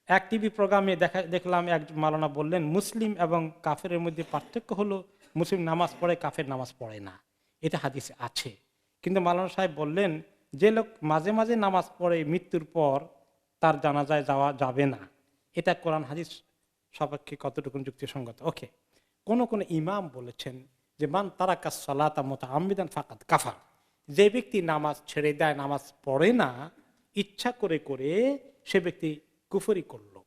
এক টিভি প্রোগ্রামে দেখলাম এক মাওলানা বললেন, মুসলিম এবং কাফেরের মধ্যে পার্থক্য হলো মুসলিম নামাজ পড়ে, কাফের নামাজ পড়ে না। এটা হাদিসে আছে। কিন্তু মাওলানা সাহেব বললেন, যে লোক মাঝে মাঝে নামাজ পড়ে মৃত্যুর পর তার জানাজায় যাওয়া যাবে না, এটা কোরআন হাদিস সপক্ষে কতটুকু যুক্তিসঙ্গত? ওকে, কোন কোন ইমাম বলেছেন যে মান তারাকা সালাতা মুতাআম্মিদান ফাকাদ কাফার, যে ব্যক্তি নামাজ ছেড়ে দেয়, নামাজ পড়ে না ইচ্ছা করে করে, সে ব্যক্তি কুফরি করলো।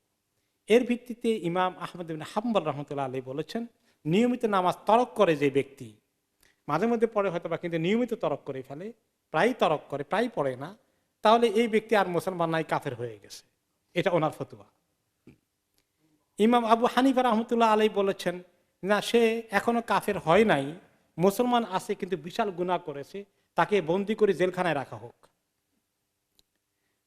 এর ভিত্তিতে ইমাম আহমদ ইবনে হাম্বল রহমতুল্লাহ আলাইহি বলেছেন, নিয়মিত নামাজ তরক করে যে ব্যক্তি, মাঝে মধ্যে পড়ে হয়তো বা কিন্তু নিয়মিত তরক করে ফেলে, প্রায় তরক করে, প্রায় পড়ে না, তাহলে এই ব্যক্তি আর মুসলমান নাই, কাফের হয়ে গেছে। এটা ওনার ফতোয়া। ইমাম আবু হানিফা রহমতুল্লাহ আলাইহি বলেছেন, না, সে এখনো কাফের হয় নাই, মুসলমান আছে কিন্তু বিশাল গুনাহ করেছে, তাকে বন্দি করে জেলখানায় রাখা হোক।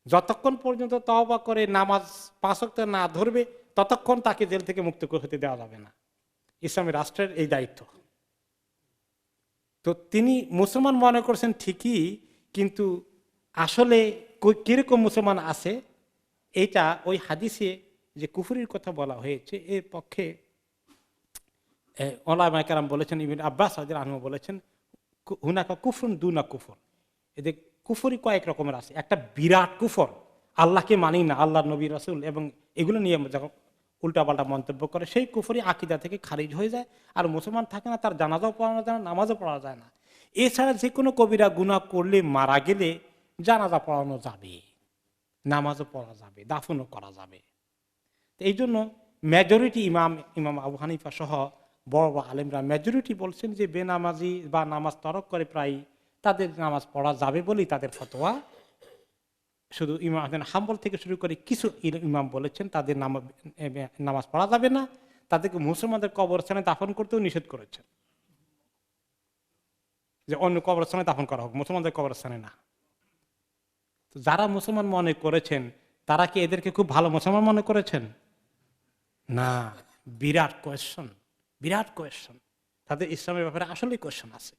যতক্ষণ পর্যন্ত তওবা করে নামাজ 5 ওয়াক্ত না ধরবে, ততক্ষণ তাকে জেল থেকে মুক্ত হতে দেওয়া যাবে না। ইসলামী রাষ্ট্রের এই দায়িত্ব। তো তিনি মুসলমান মনে করছেন ঠিকই, কিন্তু আসলে কিরকম মুসলমান আছে, এইটা ওই হাদিসে যে কুফরির কথা বলা হয়েছে এর পক্ষে ওলামায়ে কেরাম বলেছেন, ইবনে আব্বাস রাদিয়াল্লাহু আনহু বলেছেন, হুনাকা কুফরুন দুনা কুফর, এদের কুফরি কয়েক রকমের আছে। একটা বিরাট কুফর, আল্লাহকে মানি না, আল্লাহ নবী রাসূল এবং এগুলো নিয়ে যখন উল্টাপাল্টা মন্তব্য করে, সেই কুফরি আকীদা থেকে খারিজ হয়ে যায়, আর মুসলমান থাকে না, তার জানাজাও পড়ানো যায় না, নামাজও পড়া যায় না। এছাড়া যে কোনো কবিরা গুনাহ করলে, মারা গেলে জানাজা পড়ানো যাবে, নামাজও পড়া যাবে, দাফনও করা যাবে। এই জন্য মেজরিটি ইমাম আবু হানিফা সহ বড় বড় আলেমরা মেজরিটি বলছেন যে বেনামাজি বা নামাজ তরক করে প্রায়, তাদের নামাজ পড়া যাবে বলেই তাদের ফতোয়া। শুধু ইমাম হাম্বল থেকে শুরু করে কিছু ইমাম বলেছেন তাদের নামাজ পড়া যাবে না, তাদেরকে মুসলমানদের কবরস্থানে দাফন করতেও নিষেধ করেছেন, যে অন্য কবরস্থানে দাফন করা হোক, মুসলমানদের কবরস্থানে না। তো যারা মুসলমান মনে করেছেন, তারা কি এদেরকে খুব ভালো মুসলমান মনে করেছেন? না, বিরাট কোয়েশ্চন, বিরাট কোয়েশ্চন। তাদের ইসলামের ব্যাপারে আসলেই কোয়েশ্চন আছে।